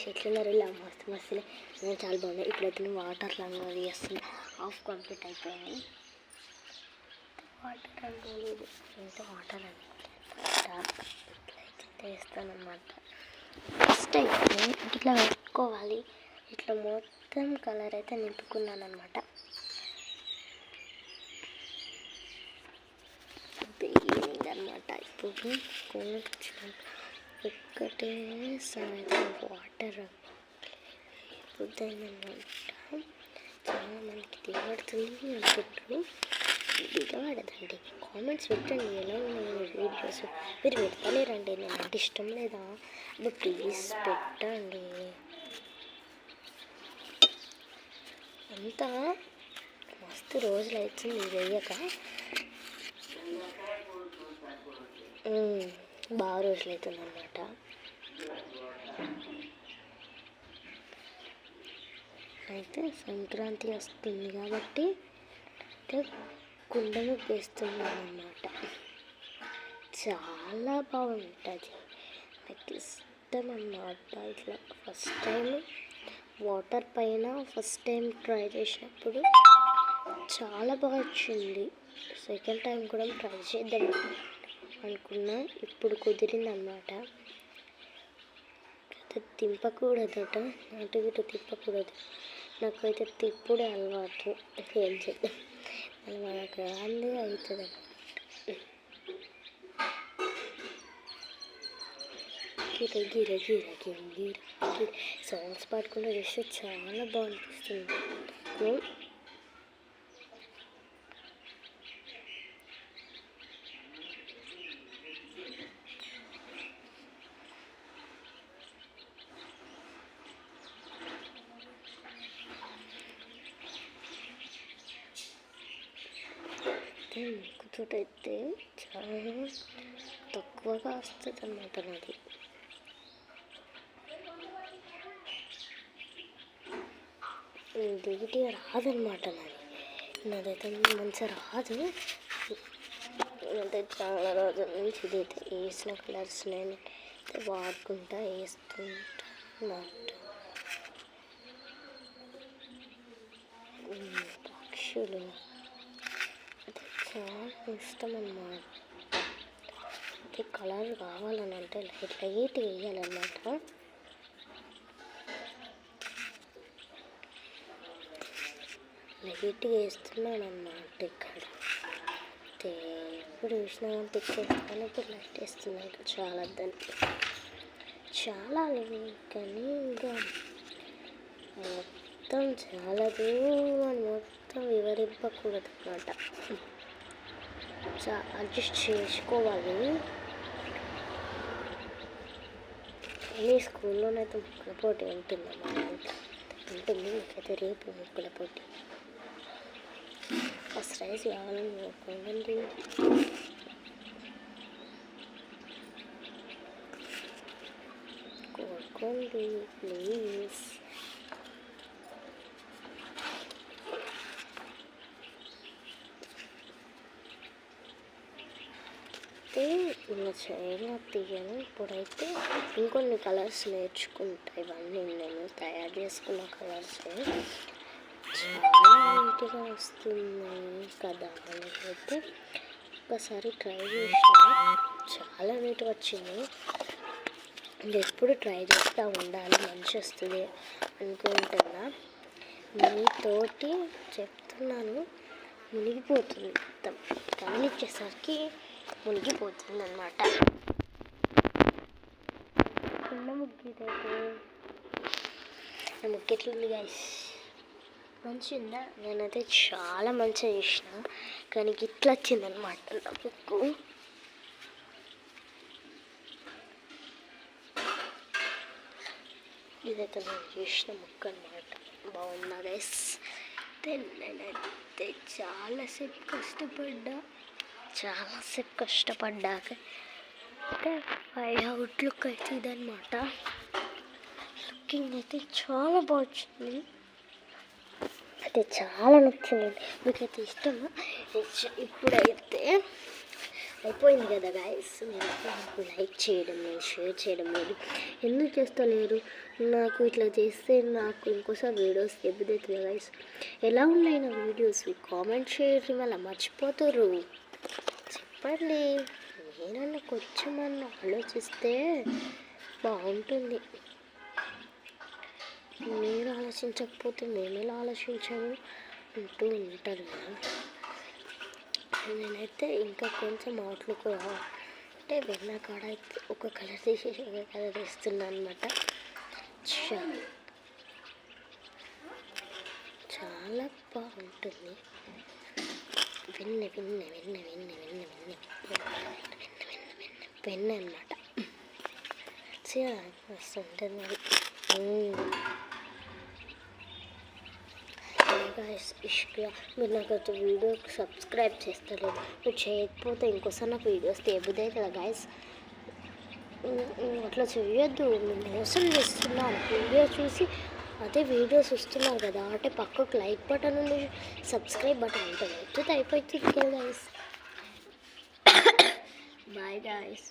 Guys ఎట్లున్నారు ఇలా మస్తు మస్తులే నేను చాలా బాగున్నాయి. ఇప్పుడైతే నేను వాటర్ రంగు వేస్తున్నా. హాఫ్ కంప్లీట్ అయిపోయింది. వాటర్ రంగు ఇంత వాటర్ అని ఇట్లయితే వేస్తానమాట. ఫస్ట్ అయితే ఇట్లా వేసుకోవాలి. ఇట్లా మొత్తం కలర్ అయితే నింపుకున్నాను అనమాట. ఈవినింగ్ అనమాట. ఇప్పుడు ఒక్కటే సారి వాటర్ అయిపోతాయన్నమాట. చాలా మనకి దిగబడుతుంది అనుకుంటారు. దిగబడదండి. కామెంట్స్ పెట్టండి ఎలా ఉన్నాయి వీడియోస్. మీరు పెడతలేరండి. నేను అంటే ఇష్టం లేదా? అప్పుడు ప్లీజ్ పెట్టండి. అంతా మస్తు రోజులు అవుతుంది వేయక. బాగా రోజులు అవుతుంది అన్నమాట. అయితే సంక్రాంతి వస్తుంది కాబట్టి కుండ ముగ్గు వేస్తున్నాను అన్నమాట. చాలా బాగుంటుంది. నాకు ఇష్టం అన్నమాట. ఇట్లా ఫస్ట్ టైం వాటర్ పైన ఫస్ట్ టైం ట్రై చేసినప్పుడు చాలా బాగా వచ్చింది. సెకండ్ టైం కూడా ట్రై చేద్దాం అనుకున్నా. ఇప్పుడు కుదిరింది అన్నమాట. తిప్పకూడదట, అటు ఇటు తిప్పకూడదు. నాకైతే తిప్పుడే అలవాటు. ఏం చేద్దాం, మనకు రాంది అవుతుంది అన్నమాట. గిర గిర గిర గిర గిర గిర సాంగ్స్ పాడుకుంటూ చేస్తే చాలా బాగా అనిపిస్తుంది. ముక్కుతోటైతే చాలా తక్కువగా వస్తుంది అన్నమాట. నాది దిగిటిగా రాదనమాట. నాదైతే మంచిగా రాదు. అంటే చాలా రోజుల నుంచి ఇదైతే వేసిన కలర్స్ నేను వాడుకుంటా వేస్తుంటా అన్నమాట. పక్షులు చాలా ఇష్టం అన్నమాట. అంటే కలర్ కావాలని అంటే లైట్ లైట్ వేయాలన్నమాట. లైట్గా వేస్తున్నాను అన్నమాట. ఇక్కడ అయితే ఇప్పుడు చూసినా పిచ్చేస్తాను. ఇప్పుడు లైట్ వేస్తున్నాను. ఇంకా చాలా దానికి చాలా కానీ ఇంకా మొత్తం చాలదు అని మొత్తం వివరింపకూడదు అన్నమాట. అడ్జస్ట్ చేసుకోవాలి. మీ స్కూల్లోనైతే ముక్కుల పోటీ ఉంటుందన్నమాట. ఉంటుంది. మీకైతే రేపు ముక్కుల పోటీ. ఫస్ట్ ప్రైజ్ కావాలని కోరుకోండి. కోరుకోండి ప్లీజ్. ఇలా చేయగా తీయను. ఇప్పుడైతే ఇంకొన్ని కలర్స్ నేర్చుకుంటా. ఇవన్నీ నేను తయారు చేసుకున్న కలర్స్ చాలా నీట్గా వస్తున్నాయి కదా అయితే ఒకసారి ట్రై చేసిన చాలా నీట్గా వచ్చింది. ఎప్పుడు ట్రై చేస్తూ ఉండాలి, మంచి వస్తుంది అనుకుంటున్నా. మీతోటి చెప్తున్నాను. మునిగిపోతుంది మొత్తం. గమనించేసరికి మునిగిపోతుంది అన్నమాట. కుండ ముగ్గు ఇదైతే నా ముగ్గు ఎట్లుంది గైస్? మంచిగా. నేనైతే చాలా మంచిగా చేసిన, కానీ ఇట్లా వచ్చిందనమాట నా ముగ్గు. ఇదైతే నేను చేసిన ముగ్గు అనమాట. బాగుందా గైస్? నేనైతే చాలాసేపు కష్టపడ్డాక అయితే అవుట్లుక్ అయితే ఇదనమాట. లుకింగ్ అయితే చాలా బాగుంది. అయితే చాలా నచ్చింది. మీకైతే ఇష్టమా? ఇప్పుడైతే అయిపోయింది కదా గాయస్. మీరు నాకు లైక్ చేయడం లేదు, షేర్ చేయడం లేదు, ఎందుకు చేస్తలేరు? నాకు ఇట్లా చేస్తే నాకు ఇంకోసారి వీడియోస్ ఎప్పుడైతుంది గాయస్. ఎలా ఉన్నాయి నా వీడియోస్? కామెంట్ చేయడం వల్ల మర్చిపోతారు. చెప్పండి. నేనన్నా కొంచెమన్నా ఆలోచిస్తే బాగుంటుంది. మీరు ఆలోచించకపోతే మేము ఎలా ఆలోచించాము అంటూ ఉంటారు కదా. నేనైతే ఇంకా కొంచెం అవుట్లుక్ అంటే వెన్న కాడ అయితే ఒక కలర్ తీసేసి ఒక కలర్ వేస్తున్నాను అనమాట. చాలా బాగుంటుంది. వెన్న వెన్న వెన్న వెన్న వెన్న వెన్న వెన్న అనమాట. మస్తు ఉంటుంది మరి. గాయస్ ఇష్గా మీరు నాకు వీడియోకి సబ్స్క్రైబ్ చేస్తారు. మీరు చేయకపోతే ఇంకోసారి నాకు వీడియోస్ తేబుదే కదా గాయస్. అట్లా చేయొద్దు. మీరు మోసం చేస్తున్నారు. వీడియో చూసి అదే వీడియోస్ వస్తున్నారు కదా అంటే పక్కకు లైక్ బటన్ ఉంది, సబ్స్క్రైబ్ బటన్ ఉంటుంది. అయిపోతుంది కదా గాయస్. Bye guys.